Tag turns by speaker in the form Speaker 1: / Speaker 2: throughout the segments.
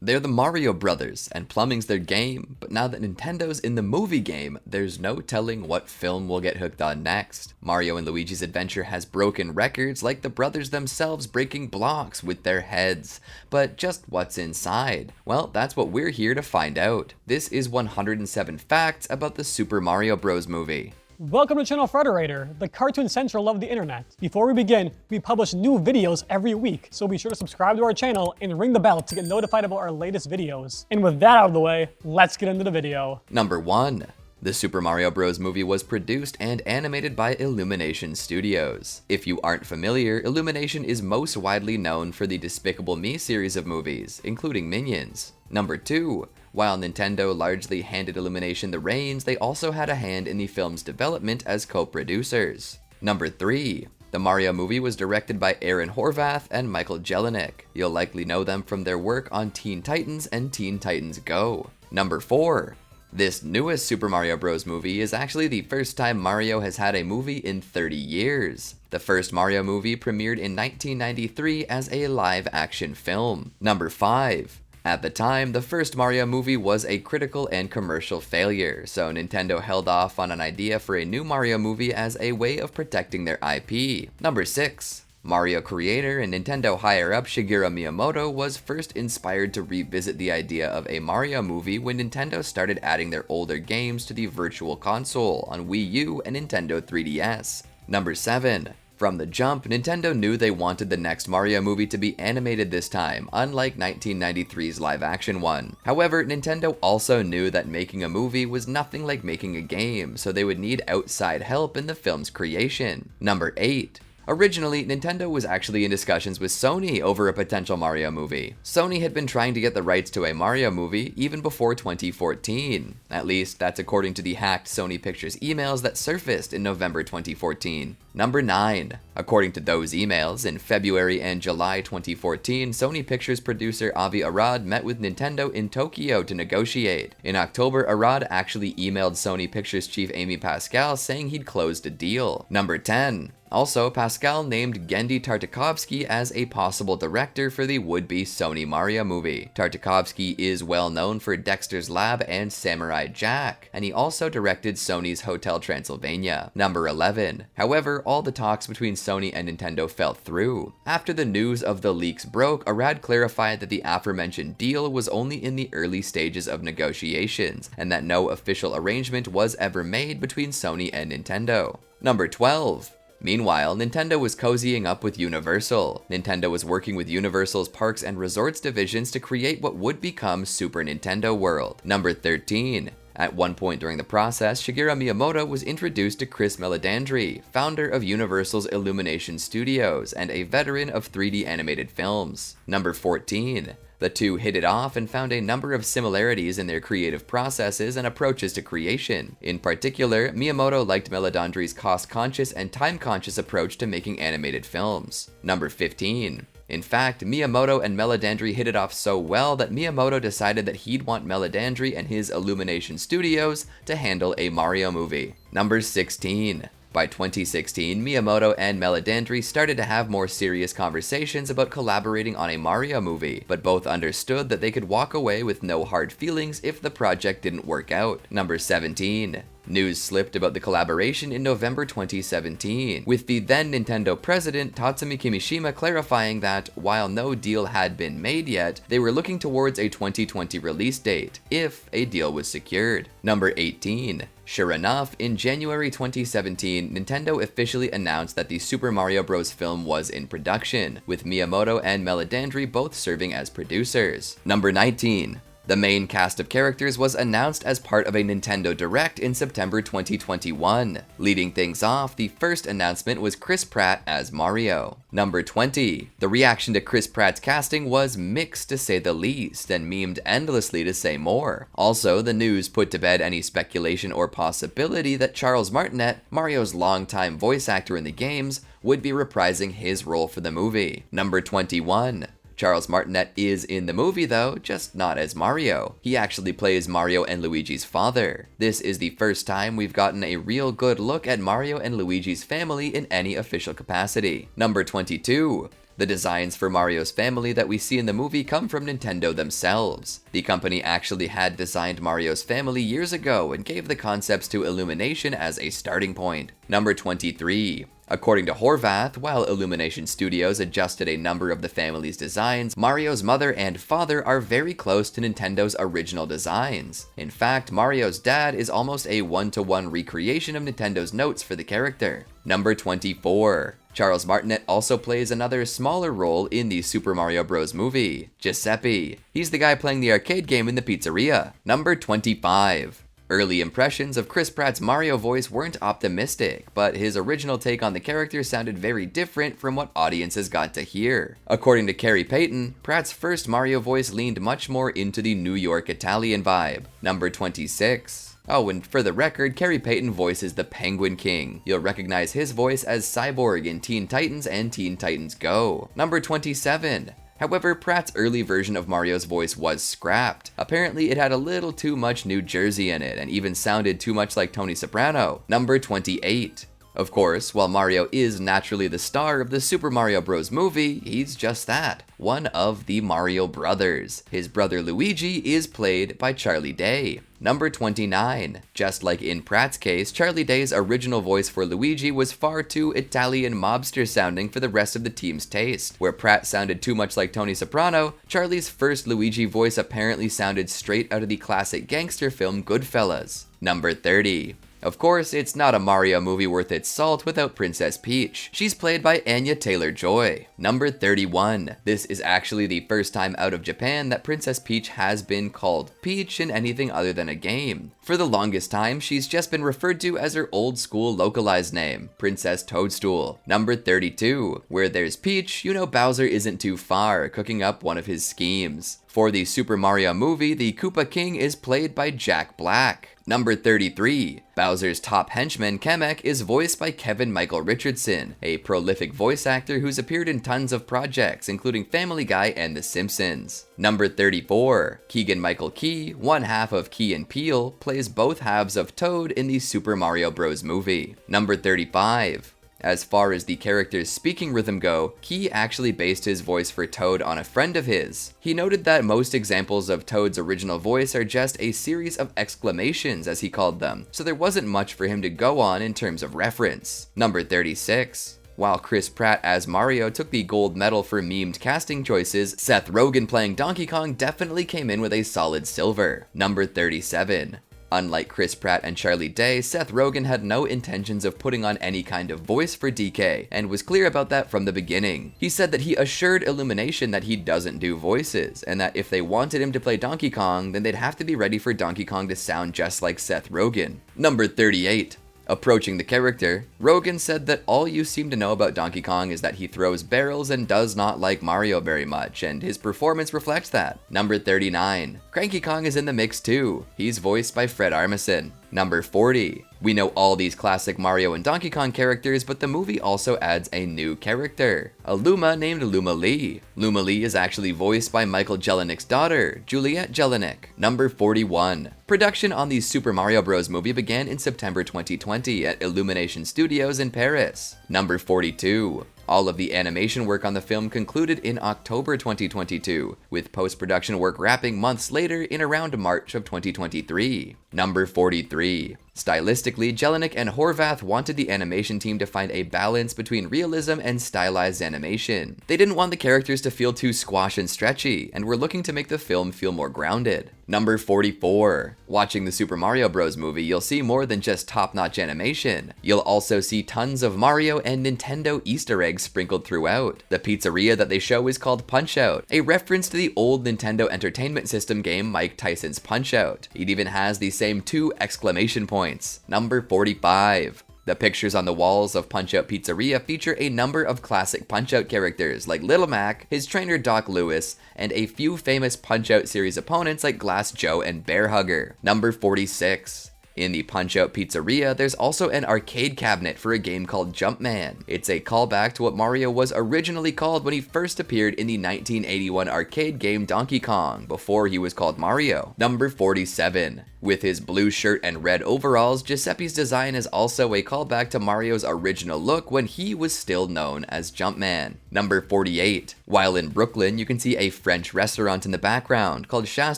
Speaker 1: They're the Mario Brothers, and plumbing's their game, but now that Nintendo's in the movie game, there's no telling what film we'll get hooked on next. Mario and Luigi's Adventure has broken records like the brothers themselves breaking blocks with their heads. But just what's inside? Well, that's what we're here to find out. This is 107 facts about the Super Mario Bros. Movie.
Speaker 2: Welcome to ChannelFrederator, the cartoon central of the internet. Before we begin, we publish new videos every week, so be sure to subscribe to our channel and ring the bell to get notified about our latest videos. And with that out of the way, let's get into the video.
Speaker 1: Number 1. The Super Mario Bros. Movie was produced and animated by Illumination Studios. If you aren't familiar, Illumination is most widely known for the Despicable Me series of movies, including Minions. Number 2. While Nintendo largely handed Illumination the reins, they also had a hand in the film's development as co-producers. Number 3. The Mario movie was directed by Aaron Horvath and Michael Jelinek. You'll likely know them from their work on Teen Titans and Teen Titans Go. Number 4. This newest Super Mario Bros. Movie is actually the first time Mario has had a movie in 30 years. The first Mario movie premiered in 1993 as a live-action film. Number 5. At the time, the first Mario movie was a critical and commercial failure, so Nintendo held off on an idea for a new Mario movie as a way of protecting their IP. Number 6. Mario creator and Nintendo higher-up Shigeru Miyamoto was first inspired to revisit the idea of a Mario movie when Nintendo started adding their older games to the Virtual Console on Wii U and Nintendo 3DS. Number 7. From the jump, Nintendo knew they wanted the next Mario movie to be animated this time, unlike 1993's live-action one. However, Nintendo also knew that making a movie was nothing like making a game, so they would need outside help in the film's creation. Number 8. Originally, Nintendo was actually in discussions with Sony over a potential Mario movie. Sony had been trying to get the rights to a Mario movie even before 2014. At least, that's according to the hacked Sony Pictures emails that surfaced in November 2014. Number 9. According to those emails, in February and July 2014, Sony Pictures producer Avi Arad met with Nintendo in Tokyo to negotiate. In October, Arad actually emailed Sony Pictures chief Amy Pascal saying he'd closed a deal. Number 10. Also, Pascal named Genndy Tartakovsky as a possible director for the would-be Sony Mario movie. Tartakovsky is well known for Dexter's Lab and Samurai Jack, and he also directed Sony's Hotel Transylvania. Number 11. However, all the talks between Sony and Nintendo fell through. After the news of the leaks broke, Arad clarified that the aforementioned deal was only in the early stages of negotiations, and that no official arrangement was ever made between Sony and Nintendo. Number 12. Meanwhile, Nintendo was cozying up with Universal. Nintendo was working with Universal's Parks and Resorts divisions to create what would become Super Nintendo World. Number 13. At one point during the process, Shigeru Miyamoto was introduced to Chris Meledandri, founder of Universal's Illumination Studios and a veteran of 3D animated films. Number 14. The two hit it off and found a number of similarities in their creative processes and approaches to creation. In particular, Miyamoto liked Meledandri's cost-conscious and time-conscious approach to making animated films. Number 15. In fact, Miyamoto and Meledandri hit it off so well that Miyamoto decided that he'd want Meledandri and his Illumination Studios to handle a Mario movie. Number 16. By 2016, Miyamoto and Meledandri started to have more serious conversations about collaborating on a Mario movie, but both understood that they could walk away with no hard feelings if the project didn't work out. Number 17. News slipped about the collaboration in November 2017, with the then Nintendo president Tatsumi Kimishima clarifying that, while no deal had been made yet, they were looking towards a 2020 release date, if a deal was secured. Number 18. Sure enough, in January 2017, Nintendo officially announced that the Super Mario Bros. Film was in production, with Miyamoto and Meledandri both serving as producers. Number 19. The main cast of characters was announced as part of a Nintendo Direct in September 2021. Leading things off, the first announcement was Chris Pratt as Mario. Number 20. The reaction to Chris Pratt's casting was mixed to say the least, and memed endlessly to say more. Also, the news put to bed any speculation or possibility that Charles Martinet, Mario's longtime voice actor in the games, would be reprising his role for the movie. Number 21. Charles Martinet is in the movie though, just not as Mario. He actually plays Mario and Luigi's father. This is the first time we've gotten a real good look at Mario and Luigi's family in any official capacity. Number 22. The designs for Mario's family that we see in the movie come from Nintendo themselves. The company actually had designed Mario's family years ago and gave the concepts to Illumination as a starting point. Number 23. According to Horvath, while Illumination Studios adjusted a number of the family's designs, Mario's mother and father are very close to Nintendo's original designs. In fact, Mario's dad is almost a one-to-one recreation of Nintendo's notes for the character. Number 24. Charles Martinet also plays another smaller role in the Super Mario Bros. Movie, Giuseppe. He's the guy playing the arcade game in the pizzeria. Number 25. Early impressions of Chris Pratt's Mario voice weren't optimistic, but his original take on the character sounded very different from what audiences got to hear. According to Carrie Payton, Pratt's first Mario voice leaned much more into the New York Italian vibe. Number 26. Oh, and for the record, Carrie Payton voices the Penguin King. You'll recognize his voice as Cyborg in Teen Titans and Teen Titans Go. Number 27. However, Pratt's early version of Mario's voice was scrapped. Apparently, it had a little too much New Jersey in it, and even sounded too much like Tony Soprano. Number 28. Of course, while Mario is naturally the star of the Super Mario Bros. Movie, he's just that, one of the Mario brothers. His brother Luigi is played by Charlie Day. Number 29. Just like in Pratt's case, Charlie Day's original voice for Luigi was far too Italian mobster sounding for the rest of the team's taste. Where Pratt sounded too much like Tony Soprano, Charlie's first Luigi voice apparently sounded straight out of the classic gangster film Goodfellas. Number 30. Of course, it's not a Mario movie worth its salt without Princess Peach. She's played by Anya Taylor-Joy. Number 31. This is actually the first time out of Japan that Princess Peach has been called Peach in anything other than a game. For the longest time, she's just been referred to as her old school localized name, Princess Toadstool. Number 32. Where there's Peach, you know Bowser isn't too far, cooking up one of his schemes. For the Super Mario movie, the Koopa King is played by Jack Black. Number 33. Bowser's top henchman, Kamek, is voiced by Kevin Michael Richardson, a prolific voice actor who's appeared in tons of projects, including Family Guy and The Simpsons. Number 34. Keegan-Michael Key, one half of Key and Peele, plays both halves of Toad in the Super Mario Bros. Movie. Number 35. As far as the character's speaking rhythm go, Key actually based his voice for Toad on a friend of his. He noted that most examples of Toad's original voice are just a series of exclamations, as he called them, so there wasn't much for him to go on in terms of reference. Number 36. While Chris Pratt as Mario took the gold medal for memed casting choices, Seth Rogen playing Donkey Kong definitely came in with a solid silver. Number 37. Unlike Chris Pratt and Charlie Day, Seth Rogen had no intentions of putting on any kind of voice for DK, and was clear about that from the beginning. He said that he assured Illumination that he doesn't do voices, and that if they wanted him to play Donkey Kong, then they'd have to be ready for Donkey Kong to sound just like Seth Rogen. Number 38. Approaching the character, Rogen said that all you seem to know about Donkey Kong is that he throws barrels and does not like Mario very much, and his performance reflects that. Number 39. Cranky Kong is in the mix too. He's voiced by Fred Armisen. Number 40. We know all these classic Mario and Donkey Kong characters, but the movie also adds a new character, a Luma named Luma Lee. Luma Lee is actually voiced by Michael Jelenick's daughter, Juliette Jelenick. Number 41. Production on the Super Mario Bros. Movie began in September 2020 at Illumination Studios in Paris. Number 42. All of the animation work on the film concluded in October 2022, with post-production work wrapping months later in around March of 2023. Number 43. Stylistically, Jelenic and Horvath wanted the animation team to find a balance between realism and stylized animation. They didn't want the characters to feel too squash and stretchy, and were looking to make the film feel more grounded. Number 44. Watching the Super Mario Bros. Movie, you'll see more than just top-notch animation. You'll also see tons of Mario and Nintendo Easter eggs sprinkled throughout. The pizzeria that they show is called Punch-Out!, a reference to the old Nintendo Entertainment System game Mike Tyson's Punch-Out!. It even has the same 2 exclamation points. Number 45. The pictures on the walls of Punch-Out! Pizzeria feature a number of classic Punch-Out! Characters like Little Mac, his trainer Doc Lewis, and a few famous Punch-Out! Series opponents like Glass Joe and Bear Hugger. Number 46. In the Punch-Out! Pizzeria, there's also an arcade cabinet for a game called Jumpman. It's a callback to what Mario was originally called when he first appeared in the 1981 arcade game Donkey Kong, before he was called Mario. Number 47. With his blue shirt and red overalls, Giuseppe's design is also a callback to Mario's original look when he was still known as Jumpman. Number 48. While in Brooklyn, you can see a French restaurant in the background called Chasse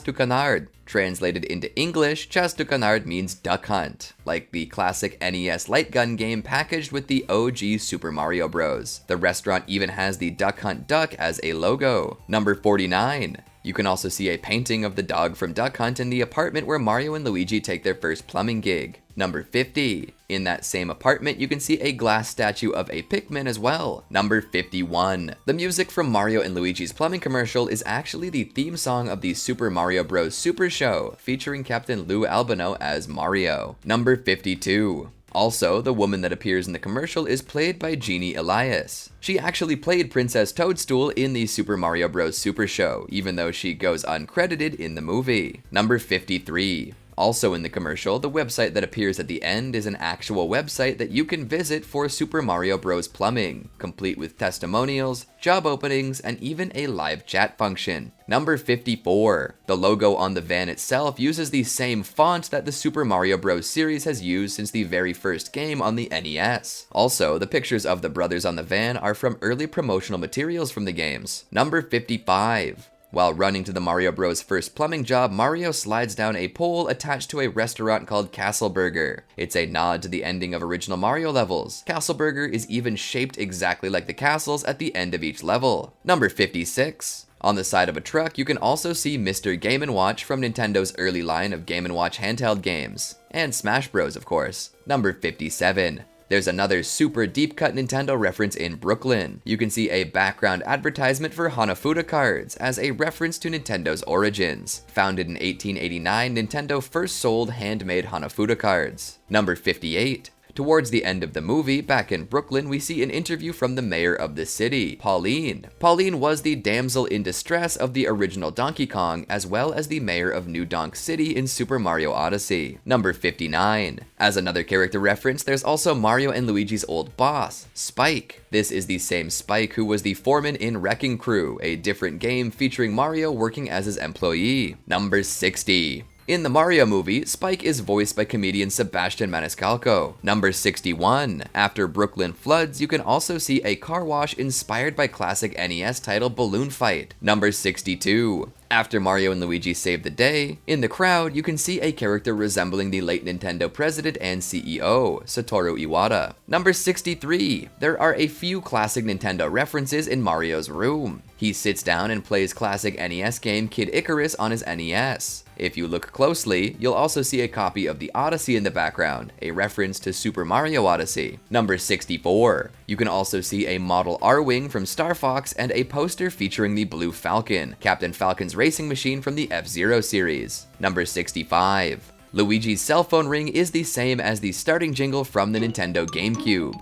Speaker 1: du Canard. Translated into English, Chasse du Canard means duck hunt, like the classic NES light gun game packaged with the OG Super Mario Bros. The restaurant even has the Duck Hunt duck as a logo. Number 49. You can also see a painting of the dog from Duck Hunt in the apartment where Mario and Luigi take their first plumbing gig. Number 50. In that same apartment, you can see a glass statue of a Pikmin as well. Number 51. The music from Mario and Luigi's plumbing commercial is actually the theme song of the Super Mario Bros. Super Show, featuring Captain Lou Albano as Mario. Number 52. Also, the woman that appears in the commercial is played by Jeannie Elias. She actually played Princess Toadstool in the Super Mario Bros. Super Show, even though she goes uncredited in the movie. Number 53. Also in the commercial, the website that appears at the end is an actual website that you can visit for Super Mario Bros. Plumbing, complete with testimonials, job openings, and even a live chat function. Number 54. The logo on the van itself uses the same font that the Super Mario Bros. Series has used since the very first game on the NES. Also, the pictures of the brothers on the van are from early promotional materials from the games. Number 55. While running to the Mario Bros. First plumbing job, Mario slides down a pole attached to a restaurant called Castle Burger. It's a nod to the ending of original Mario levels. Castle Burger is even shaped exactly like the castles at the end of each level. Number 56. On the side of a truck, you can also see Mr. Game & Watch from Nintendo's early line of Game & Watch handheld games. And Smash Bros, of course. Number 57. There's another super deep-cut Nintendo reference in Brooklyn. You can see a background advertisement for Hanafuda cards as a reference to Nintendo's origins. Founded in 1889, Nintendo first sold handmade Hanafuda cards. Number 58. Towards the end of the movie, back in Brooklyn, we see an interview from the mayor of the city, Pauline. Pauline was the damsel in distress of the original Donkey Kong, as well as the mayor of New Donk City in Super Mario Odyssey. Number 59. As another character reference, there's also Mario and Luigi's old boss, Spike. This is the same Spike who was the foreman in Wrecking Crew, a different game featuring Mario working as his employee. Number 60. In the Mario movie, Spike is voiced by comedian Sebastian Maniscalco. Number 61. After Brooklyn floods, you can also see a car wash inspired by classic NES title Balloon Fight. Number 62. After Mario and Luigi save the day, in the crowd, you can see a character resembling the late Nintendo president and CEO, Satoru Iwata. Number 63. There are a few classic Nintendo references in Mario's room. He sits down and plays classic NES game Kid Icarus on his NES. If you look closely, you'll also see a copy of the Odyssey in the background, a reference to Super Mario Odyssey. Number 64. You can also see a model R-Wing from Star Fox and a poster featuring the Blue Falcon, Captain Falcon's racing machine from the F-Zero series. Number 65. Luigi's cell phone ring is the same as the starting jingle from the Nintendo GameCube.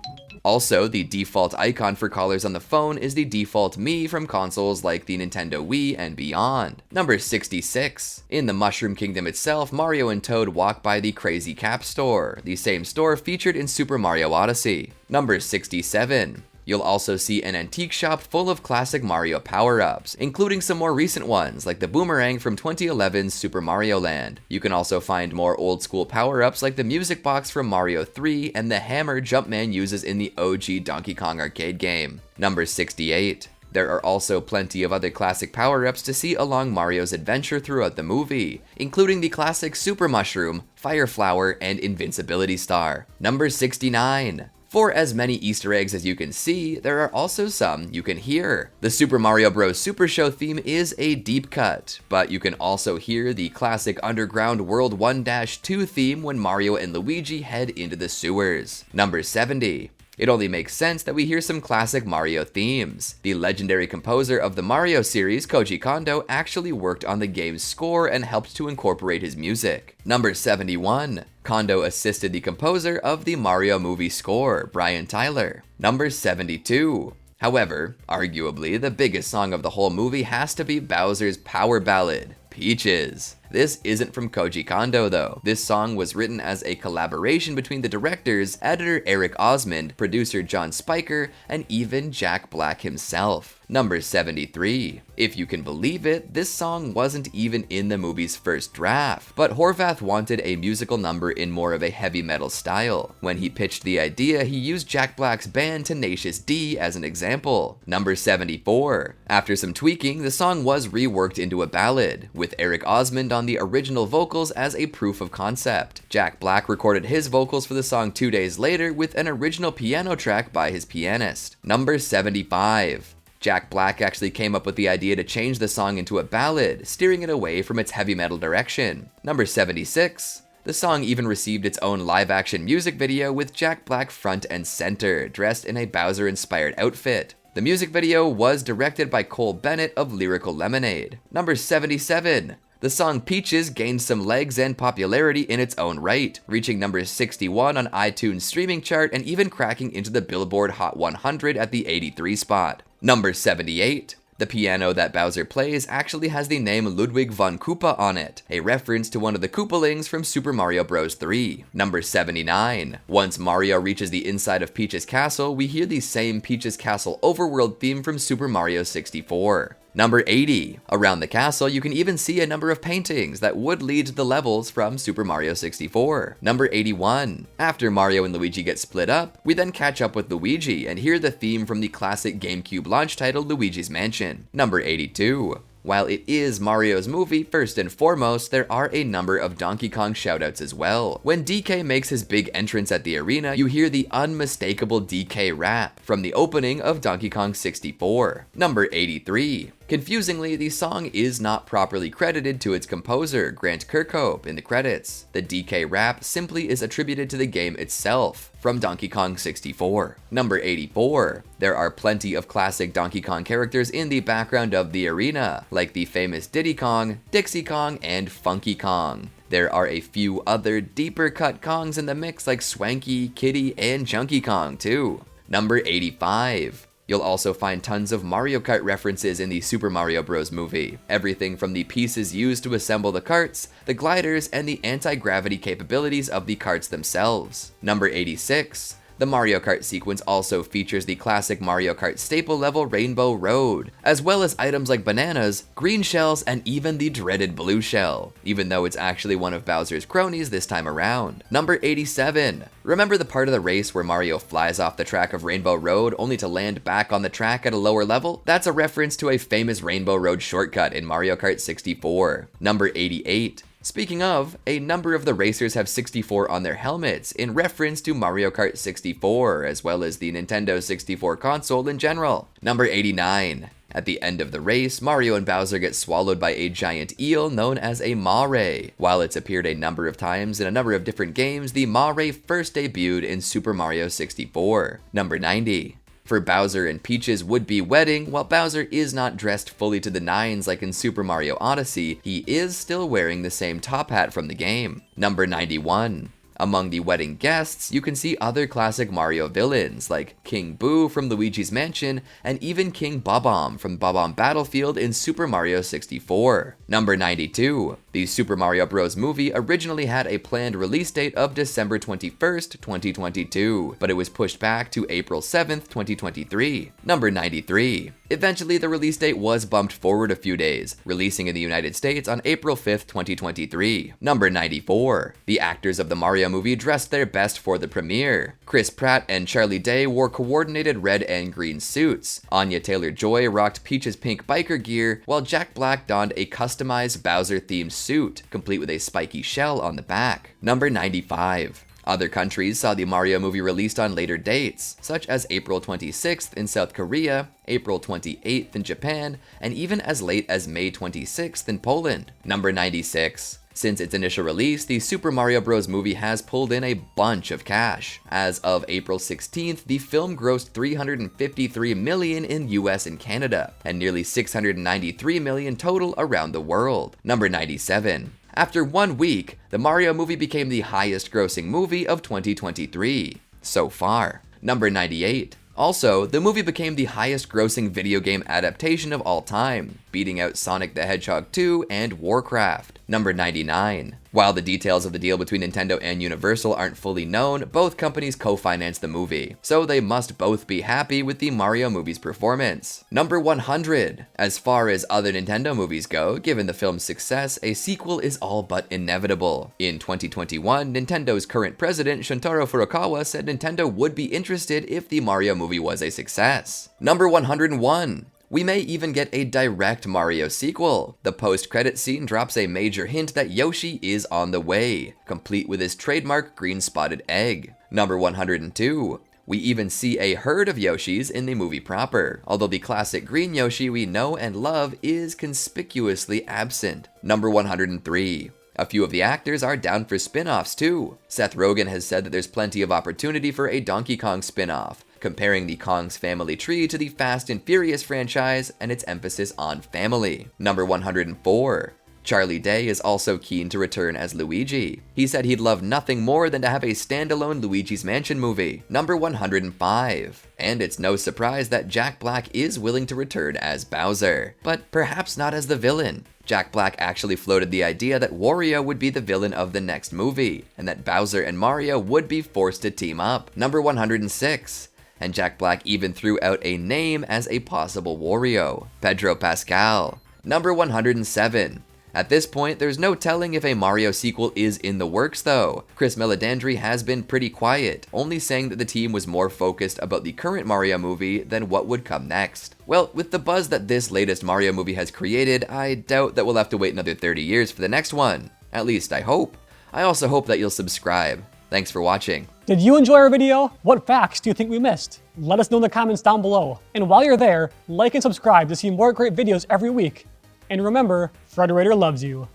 Speaker 1: Also, the default icon for callers on the phone is the default Mii from consoles like the Nintendo Wii and beyond. Number 66. In the Mushroom Kingdom itself, Mario and Toad walk by the Crazy Cap store, the same store featured in Super Mario Odyssey. Number 67. You'll also see an antique shop full of classic Mario power-ups, including some more recent ones like the boomerang from 2011's Super Mario Land. You can also find more old-school power-ups like the music box from Mario 3 and the hammer Jumpman uses in the OG Donkey Kong arcade game. Number 68. There are also plenty of other classic power-ups to see along Mario's adventure throughout the movie, including the classic Super Mushroom, Fire Flower, and Invincibility Star. Number 69. For as many Easter eggs as you can see, there are also some you can hear. The Super Mario Bros. Super Show theme is a deep cut, but you can also hear the classic Underground World 1-2 theme when Mario and Luigi head into the sewers. Number 70. It only makes sense that we hear some classic Mario themes. The legendary composer of the Mario series, Koji Kondo, actually worked on the game's score and helped to incorporate his music. Number 71. Kondo assisted the composer of the Mario movie score, Brian Tyler. Number 72. However, arguably, the biggest song of the whole movie has to be Bowser's power ballad, Peaches. This isn't from Koji Kondo though. This song was written as a collaboration between the directors, editor Eric Osmond, producer John Spiker, and even Jack Black himself. Number 73. If you can believe it, this song wasn't even in the movie's first draft, but Horvath wanted a musical number in more of a heavy metal style. When he pitched the idea, he used Jack Black's band Tenacious D as an example. Number 74. After some tweaking, the song was reworked into a ballad, with Eric Osmond on the original vocals as a proof of concept. Jack Black recorded his vocals for the song 2 days later with an original piano track by his pianist. Number 75. Jack Black actually came up with the idea to change the song into a ballad, steering it away from its heavy metal direction. Number 76. The song even received its own live-action music video with Jack Black front and center, dressed in a Bowser-inspired outfit. The music video was directed by Cole Bennett of Lyrical Lemonade. Number 77. The song Peaches gained some legs and popularity in its own right, reaching number 61 on iTunes streaming chart and even cracking into the Billboard Hot 100 at the 83 spot. Number 78. The piano that Bowser plays actually has the name Ludwig von Koopa on it, a reference to one of the Koopalings from Super Mario Bros. 3. Number 79. Once Mario reaches the inside of Peach's castle, we hear the same Peach's Castle overworld theme from Super Mario 64. Number 80. Around the castle, you can even see a number of paintings that would lead to the levels from Super Mario 64. Number 81. After Mario and Luigi get split up, we then catch up with Luigi and hear the theme from the classic GameCube launch title Luigi's Mansion. Number 82. While it is Mario's movie, first and foremost, there are a number of Donkey Kong shoutouts as well. When DK makes his big entrance at the arena, you hear the unmistakable DK rap from the opening of Donkey Kong 64. Number 83. Confusingly, the song is not properly credited to its composer, Grant Kirkhope, in the credits. The DK rap simply is attributed to the game itself, from Donkey Kong 64. Number 84. There are plenty of classic Donkey Kong characters in the background of the arena, like the famous Diddy Kong, Dixie Kong, and Funky Kong. There are a few other deeper cut Kongs in the mix like Swanky, Kiddy, and Junkie Kong too. Number 85. You'll also find tons of Mario Kart references in the Super Mario Bros. Movie. Everything from the pieces used to assemble the karts, the gliders, and the anti-gravity capabilities of the karts themselves. Number 86. The Mario Kart sequence also features the classic Mario Kart staple level Rainbow Road, as well as items like bananas, green shells, and even the dreaded blue shell, even though it's actually one of Bowser's cronies this time around. Number 87. Remember the part of the race where Mario flies off the track of Rainbow Road only to land back on the track at a lower level? That's a reference to a famous Rainbow Road shortcut in Mario Kart 64. Number 88. Speaking of, a number of the racers have 64 on their helmets, in reference to Mario Kart 64, as well as the Nintendo 64 console in general. Number 89. At the end of the race, Mario and Bowser get swallowed by a giant eel known as a Maw-Ray. While it's appeared a number of times in a number of different games, the Maw-Ray first debuted in Super Mario 64. Number 90. For Bowser and Peach's would-be wedding, while Bowser is not dressed fully to the nines like in Super Mario Odyssey, he is still wearing the same top hat from the game. Number 91. Among the wedding guests, you can see other classic Mario villains like King Boo from Luigi's Mansion and even King Bob-omb from Bob-omb Battlefield in Super Mario 64. Number 92. The Super Mario Bros. Movie originally had a planned release date of December 21st, 2022, but it was pushed back to April 7th, 2023. Number 93. Eventually, the release date was bumped forward a few days, releasing in the United States on April 5th, 2023. Number 94. The actors of the Mario movie dressed their best for the premiere. Chris Pratt and Charlie Day wore coordinated red and green suits. Anya Taylor-Joy rocked Peach's pink biker gear, while Jack Black donned a customized Bowser-themed suit, complete with a spiky shell on the back. Number 95. Other countries saw the Mario movie released on later dates, such as April 26th in South Korea, April 28th in Japan, and even as late as May 26th in Poland. Number 96. Since its initial release, the Super Mario Bros. Movie has pulled in a bunch of cash. As of April 16th, the film grossed $353 million in US and Canada, and nearly $693 million total around the world. Number 97. After 1 week, the Mario movie became the highest grossing movie of 2023, so far. Number 98. Also, the movie became the highest grossing video game adaptation of all time, beating out Sonic the Hedgehog 2 and Warcraft. Number 99. While the details of the deal between Nintendo and Universal aren't fully known, both companies co-financed the movie, so they must both be happy with the Mario movie's performance. Number 100. As far as other Nintendo movies go, given the film's success, a sequel is all but inevitable. In 2021, Nintendo's current president, Shuntaro Furukawa, said Nintendo would be interested if the Mario movie was a success. Number 101. We may even get a direct Mario sequel. The post-credit scene drops a major hint that Yoshi is on the way, complete with his trademark green spotted egg. Number 102. We even see a herd of Yoshis in the movie proper, although the classic green Yoshi we know and love is conspicuously absent. Number 103. A few of the actors are down for spin-offs too. Seth Rogen has said that there's plenty of opportunity for a Donkey Kong spin-off, comparing the Kong's family tree to the Fast and Furious franchise and its emphasis on family. Number 104. Charlie Day is also keen to return as Luigi. He said he'd love nothing more than to have a standalone Luigi's Mansion movie. Number 105. And it's no surprise that Jack Black is willing to return as Bowser, but perhaps not as the villain. Jack Black actually floated the idea that Wario would be the villain of the next movie, and that Bowser and Mario would be forced to team up. Number 106. And Jack Black even threw out a name as a possible Wario, Pedro Pascal. Number 107. At this point, there's no telling if a Mario sequel is in the works though. Chris Meledandri has been pretty quiet, only saying that the team was more focused about the current Mario movie than what would come next. Well, with the buzz that this latest Mario movie has created, I doubt that we'll have to wait another 30 years for the next one. At least I hope. I also hope that you'll subscribe. Thanks for watching.
Speaker 2: Did you enjoy our video? What facts do you think we missed? Let us know in the comments down below. And while you're there, like and subscribe to see more great videos every week. And remember, Frederator loves you.